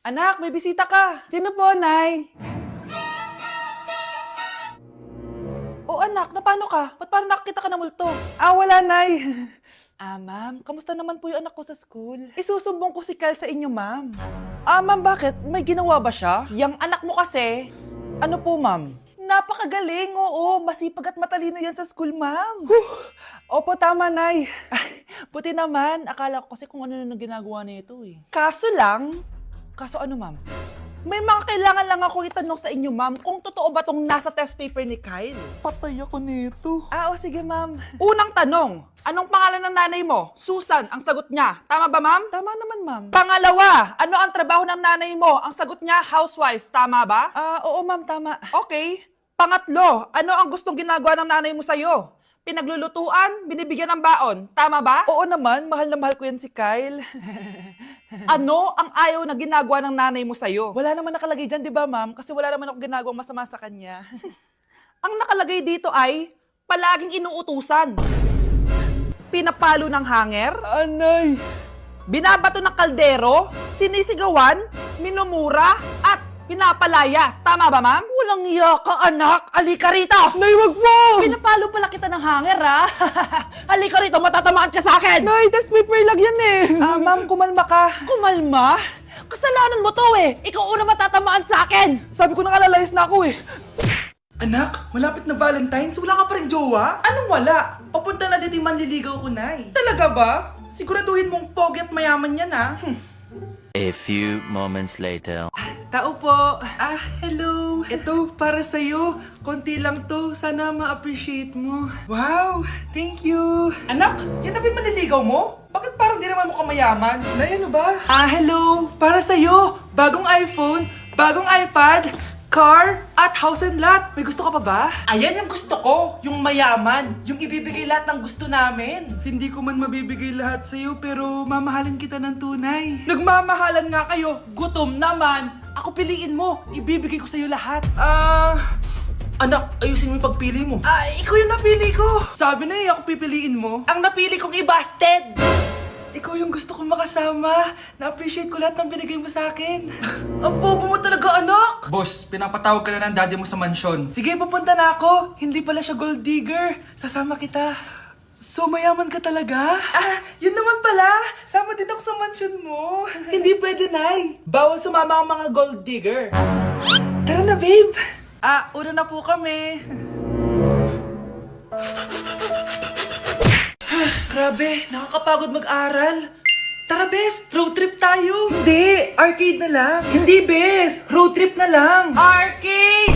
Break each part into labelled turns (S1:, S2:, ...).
S1: Anak, may bisita ka. Sino po, Nay? O anak, na paano ka? Ba't parang nakakita ka ng multo? Wala, Nay. Ma'am, kamusta naman po yung anak ko sa school? Isusumbong ko si Kyle sa inyo, ma'am. Ma'am, bakit? May ginawa ba siya? Yang anak mo kasi. Ano po, ma'am? Napakagaling, oo. Masipag at matalino yan sa school, ma'am. Opo, tama, Nay. Ay, buti naman. Akala ko kasi kung ano na ginagawa nito eh. Kaso ano, ma'am? May mga kailangan lang ako itanong sa inyo, ma'am, kung totoo ba tong nasa test paper ni Kyle.
S2: Patay ako nito.
S1: O sige, ma'am. Unang tanong, anong pangalan ng nanay mo? Susan, ang sagot niya. Tama ba, ma'am? Tama naman, ma'am. Pangalawa, ano ang trabaho ng nanay mo? Ang sagot niya, housewife. Tama ba? Oo, ma'am, tama. Okay. Pangatlo, ano ang gustong ginagawa ng nanay mo sa'yo? Pinaglulutuan, binibigyan ng baon. Tama ba? Oo naman, mahal na mahal ko yan si Kyle. Ano ang ayaw na ginagawa ng nanay mo sa'yo? Wala naman nakalagay dyan, di ba, ma'am? Kasi wala naman ako ginagawang masama sa kanya. Ang nakalagay dito ay palaging inuutusan. Pinapalo ng hanger,
S2: Anay!
S1: binabato ng kaldero, sinisigawan, minumura, at pinapalayas. Tama ba, ma'am? Walang iya ka, anak. Halika rito!
S2: Nay, wag mo!
S1: Pinapalo pala kita ng hanger, ha? Halika rito, matatamaan ka sa akin!
S2: Nay, test paper lang yan eh!
S1: Ma'am, kumalma ka. Kumalma? Kasalanan mo to eh. Ikaw una matatamaan sa akin.
S2: Sabi ko nakalayas na ako eh. Anak, malapit na Valentine's, wala ka pa rin jowa? Anong wala? Papunta na dito yung manliligaw ko, Nay. Talaga ba? Siguraduhin mong pogi at mayaman yan, ha?
S3: A few moments later.
S2: Tao po. Hello. Ito, para sa'yo. Konti lang to. Sana ma-appreciate mo. Wow, thank you. Anak, yan na ba yung manliligaw mo? Bakit parang di naman mukhang mayaman? Nay, ano ba? Hello. Para sa'yo. Bagong iPhone, bagong iPad, car, at house and lot. May gusto ka pa ba? Ayan yung gusto ko. Yung mayaman. Yung ibibigay lahat ng gusto namin. Hindi ko man mabibigay lahat sa'yo, pero mamahalin kita ng tunay. Nagmamahalan nga kayo. Gutom naman. Ako piliin mo. Ibibigay ko sa'yo lahat. Anak, ayusin mo yung pagpili mo. Ikaw yung napili ko. Sabi na ako pipiliin mo. Ang napili kong i-busted. Ikaw yung gusto kong makasama. Na-appreciate ko lahat ng binigay mo sa akin. Ang bobo mo talaga, anak! Boss, pinapatawag ka na ng daddy mo sa mansyon. Sige, papunta na ako. Hindi pala siya gold digger. Sasama kita. So, mayaman ka talaga? Yun naman pala. Sama din ako sa mansyon mo. Hindi pwede, Nay. Bawal sumama ang mga gold digger. Tara na, babe. Una na po kami. Grabe, nakakapagod mag-aral. Tara, Bes, road trip tayo. Hindi, arcade na lang. Hindi, Bes, road trip na lang.
S1: Arcade!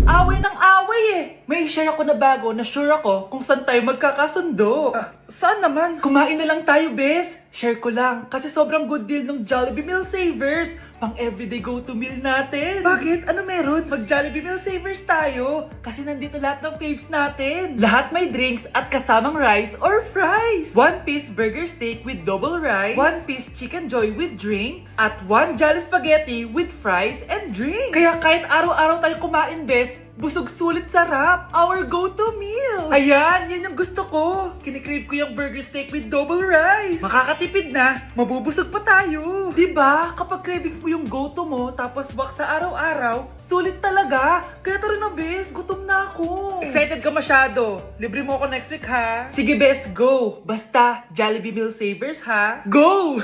S2: Away ng away eh. May share ako na bago na sure ako kung saan tayo magkakasundo. Saan naman? Kumain na lang tayo, Bes. Share ko lang kasi sobrang good deal ng Jollibee Meal Savers. Pang everyday go-to meal natin. Bakit? Ano meron? Mag-Jollibee Meal Savers tayo. Kasi nandito lahat ng faves natin. Lahat may drinks at kasamang rice or fries. 1-piece burger steak with double rice. 1-piece chicken joy with drinks. At 1 Jolly Spaghetti with fries and drinks. Kaya kahit araw-araw tayo kumain, Bes, busog sulit sarap. Our go-to meal. Ayan, yan yung gusto ko. Kinikrave ko yung burger steak with double rice. Makakatipid na, mabubusog pa tayo. Diba? Kapag cravings mo yung go-to mo, tapos wak sa araw-araw, sulit talaga. Kaya tara na, Bes, gutom na ako. Excited ka masyado. Libre mo ako next week, ha? Sige, Bes, go. Basta, Jollibee Meal Savers, ha? Go!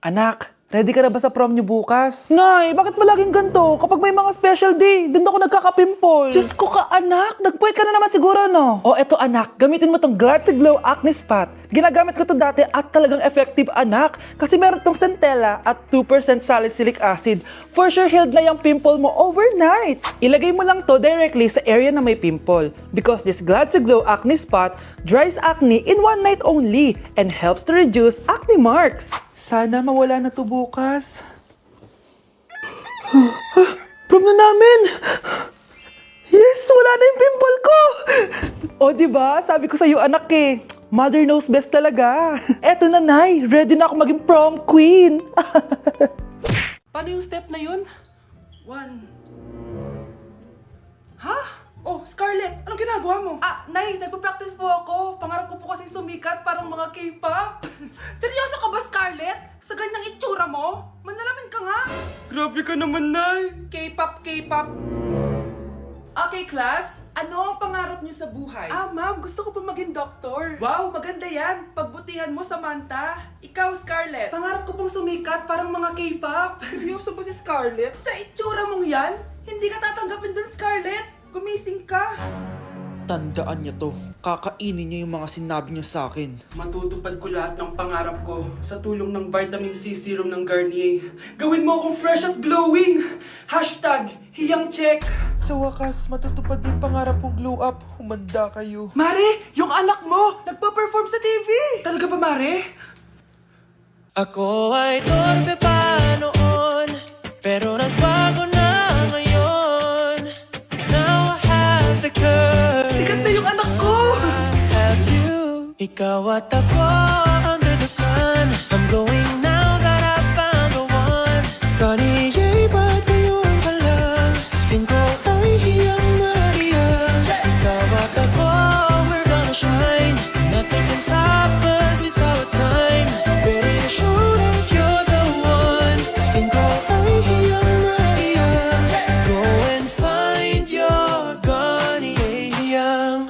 S2: Anak, ready ka na ba sa prom niyo bukas? Nay, bakit ba laging ganito? Kapag may mga special day, doon ako nagkaka-pimple. Diyos ko ka, anak. Nagpuwit ka na naman siguro, no? Eto, anak. Gamitin mo tong Glad to Glow Acne Spot. Ginagamit ko to dati at talagang effective, anak. Kasi meron tong centella at 2% salicylic acid. For sure, healed na yung pimple mo overnight. Ilagay mo lang to directly sa area na may pimple. Because this Glad to Glow Acne Spot dries acne in one night only and helps to reduce acne marks. Sana mawala na to bukas. Prom na namin! Yes! Wala na yung pimple ko! Diba? Sabi ko sa'yo, anak eh. Mother knows best talaga. Eto na, Nay. Ready na ako maging prom queen. Paano yung step na yun? 1. Ha? Scarlett, anong ginagawa mo? Nay, nagpa-practice po ako. Pangarap ko po kasi sumikat parang mga K-pop. Seryoso ka ba, Scarlett? Sa ganyang itsura mo? Manalaman Grabe ka naman, Nay. K-pop, K-pop. Okay, class. Ano ang pangarap niyo sa buhay? Ma'am, gusto ko pa maging doktor. Wow, maganda yan. Pagbutihan mo, Samantha. Ikaw, Scarlett. Pangarap ko pong sumikat parang mga K-pop. Seryoso ba si Scarlett? Sa itsura mong yan, hindi ka tatanggapin dun, Scarlett. Gumising ka. Tandaan niya to. Kakainin niya yung mga sinabi niya sa akin. Matutupad ko lahat ng pangarap ko sa tulong ng vitamin C serum ng Garnier. Gawin mo akong fresh at glowing! Hashtag, hiyang check! Sa wakas, matutupad din pangarap kong glow up. Humanda kayo. Mare! Yung anak mo! Nagpa-perform sa TV! Talaga ba, Mare?
S4: Ako ay torpe pa noon, pero nagbago na ngayon. Now I have the courage.
S2: Sikat na yung anak ko!
S4: I have you. Ikaw at ako under the sun. I'm going now that I found the one. Kaniya'y ba't ngayon ka lang? Skin ko ay hiyang Maria. Ikaw at ako, we're gonna shine. Nothing can stop us, it's our time. Ready to show that you're the one. Skin ko ay hiyang Maria. Go and find your Garnier.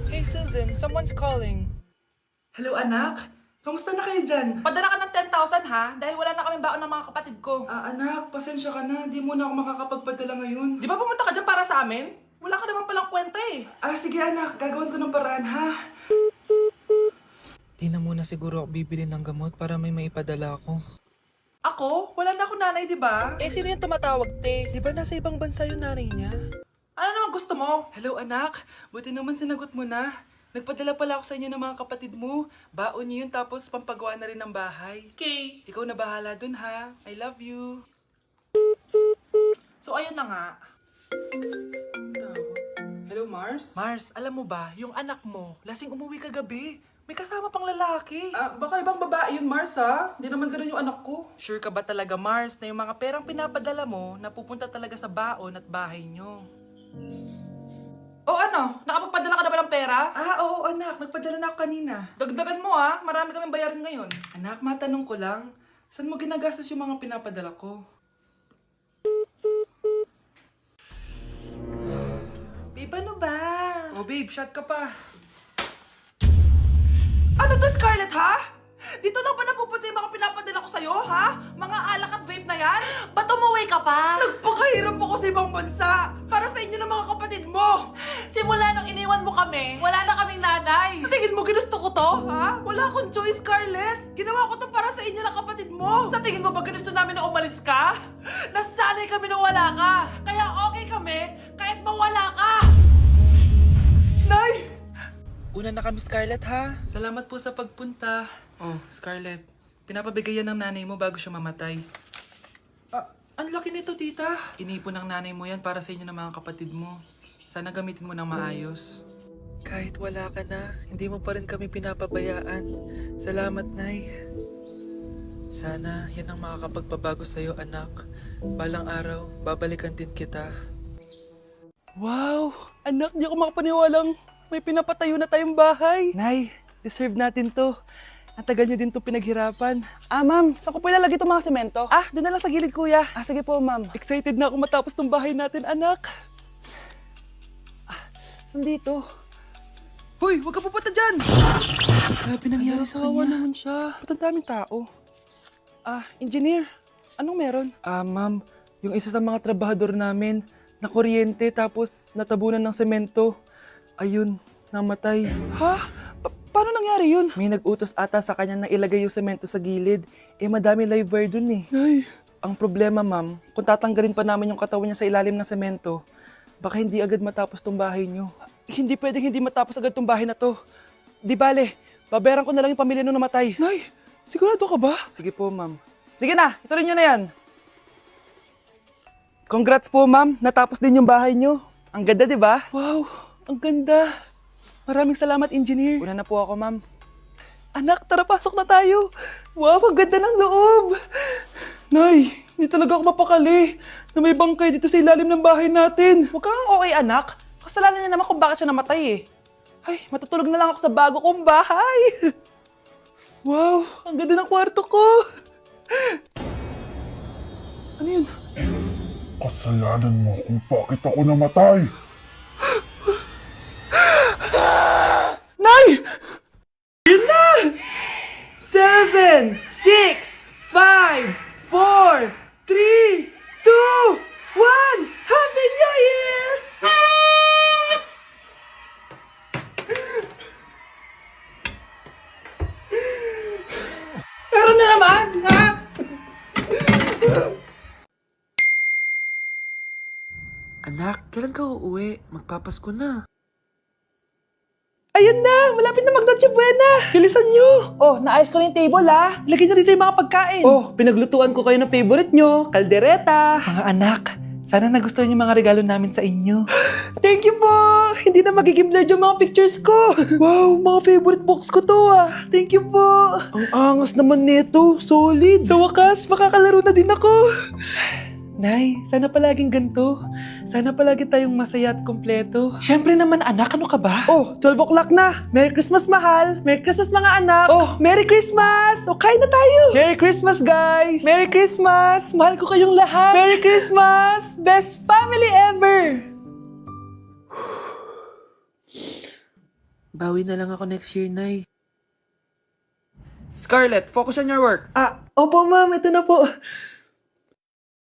S2: Hey Susan, someone's calling. Hello anak, kamusta na kayo dyan?
S1: Padala ka ng 10,000 ha, dahil wala na kaming baon ng mga kapatid ko.
S2: Anak, pasensya ka na, di mo na ako makakapagpadala ngayon.
S1: Di ba pumunta ka dyan para sa amin? Wala ka naman palang kwenta eh.
S2: Sige anak, gagawin ko ng paraan ha. Di na muna siguro ako bibili ng gamot para may maipadala ako.
S1: Ako? Wala na ako nanay, di ba?
S2: Sino yung tumatawag, te? Di ba nasa ibang bansa yung nanay niya?
S1: Ano naman gusto mo?
S2: Hello anak, buti naman sinagot mo na. Nagpadala pala ako sa inyo ng mga kapatid mo. Baon niyo yun tapos pampagawa na rin ng bahay.
S1: Okay.
S2: Ikaw na bahala dun ha. I love you.
S1: So ayun na nga.
S2: Hello Mars?
S1: Mars, alam mo ba, yung anak mo, lasing umuwi kagabi. May kasama pang lalaki.
S2: Baka ibang babae yun Mars ha. Hindi naman ganun yung anak ko.
S1: Sure ka ba talaga, Mars, na yung mga perang pinapadala mo, napupunta talaga sa baon at bahay nyo? O ano? Nakapagpadala ka na ba ng pera?
S2: Oo anak, nagpadala na ako kanina.
S1: Dagdagan mo ha, marami kaming bayarin ngayon.
S2: Anak, matanong ko lang, saan mo ginagastos yung mga pinapadala ko?
S1: Babe, ano ba?
S2: Oh babe, shot ka pa.
S1: Ano to, Scarlett, ha? Dito lang ba napupunta yung mga pinapadala ko sa'yo, ha? Mga alak at vape na yan? Ba't umuwi ka pa? Nagpakahirap ako sa ibang bansa para sa inyo ng mga kapatid mo. Simula nung iniwan mo kami, wala na kaming nanay. Sa tingin mo ginusto ko to, ha? Wala akong choice, Scarlett. Ginawa ko to para sa inyo ng kapatid mo. Sa tingin mo ba ginusto namin na umalis ka? Nasanay kami na wala ka. Kaya okay kami kahit mawala ka.
S2: Nay! Una na kami, Scarlett, ha? Salamat po sa pagpunta. Oh, Scarlett, pinapabigay yan ng nanay mo bago siya mamatay. Ang laki nito, tita. Inipon ng nanay mo yan para sa inyo ng mga kapatid mo. Sana gamitin mo ng maayos. Kahit wala ka na, hindi mo pa rin kami pinapabayaan. Salamat, Nay. Sana yan ang makakapagpabago sa'yo, anak. Balang araw, babalikan din kita. Wow! Anak, di ako makapaniwalang may pinapatayo na tayong bahay. Nay, deserve natin to. Ang tagal niyo din to pinaghirapan.
S1: Ma'am, saan ko po ilalagay itong mga semento?
S2: Doon na lang sa gilid, kuya.
S1: Sige po, ma'am.
S2: Excited na ako matapos tong bahay natin, anak.
S1: Saan dito?
S2: Hoy, huwag ka pupunta dyan! Grabe nangyari sa kanya. Naman siya. Ba't ang daming tao? Engineer, anong meron? Ma'am, yung isa sa mga trabahador namin, na kuryente tapos natabunan ng semento. Ayun, namatay. Ha? Paano nangyari yun? May nag-utos ata sa kanya na ilagay yung semento sa gilid. Madami live wire dun eh. Ay. Ang problema, ma'am, kung tatanggalin pa namin yung katawan niya sa ilalim ng semento, baka hindi agad matapos tong bahay niyo. Hindi pwedeng hindi matapos agad tong bahay na to. Di bale, babayaran ko na lang yung pamilya nung namatay. Nay, sigurado ka ba? Sige po, ma'am. Sige na, ituloy niyo na yan. Congrats po, ma'am. Natapos din yung bahay niyo. Ang ganda, di ba? Wow, ang ganda. Maraming salamat, engineer. Una na po ako, ma'am. Anak, tara pasok na tayo. Wow, ang ganda ng loob. Nay, hindi talaga ako mapakali na may bangkay dito sa ilalim ng bahay natin.
S1: Huwag kang okay, anak. Kasalanan niya naman kung bakit siya namatay eh. Ay, matutulog na lang ako sa bago kong bahay.
S2: Wow, ang ganda ng kwarto ko.
S1: Ano yun?
S5: Kasalanan mo kung bakit ako namatay.
S1: Nay!
S2: 7, 6, 5, 4, 3, 2, 1! Happy New Year! Pero na naman, ha? Anak, kailan ka uuwi? Magpapasko na.
S1: Ayan na! Malapit na mag-Noche Buena! Bilisan nyo! Oh, naayos ko na yung table ha! Lagyan nyo dito yung mga pagkain! Oh, pinaglutuan ko kayo ng favorite nyo, kaldereta! Mga anak, sana nagustuhan yung mga regalo namin sa inyo. Thank you po! Hindi na magiging blurred yung mga pictures ko! Wow, mga favorite box ko to ah! Thank you po! Ang angas naman nito, solid! Sa wakas, makakalaro na din ako! Nay, sana palaging ganito. Sana palagi tayong masaya at kompleto. Siyempre naman anak, ano ka ba? Oh, 12 o'clock na. Merry Christmas mahal. Merry Christmas mga anak. Oh, Merry Christmas. O, kain na tayo. Merry Christmas guys. Merry Christmas. Mahal ko kayong lahat. Merry Christmas. Best family ever.
S2: Bawi na lang ako next year, Nay. Scarlett, focus on your work.
S1: Opo ma'am, ito na po.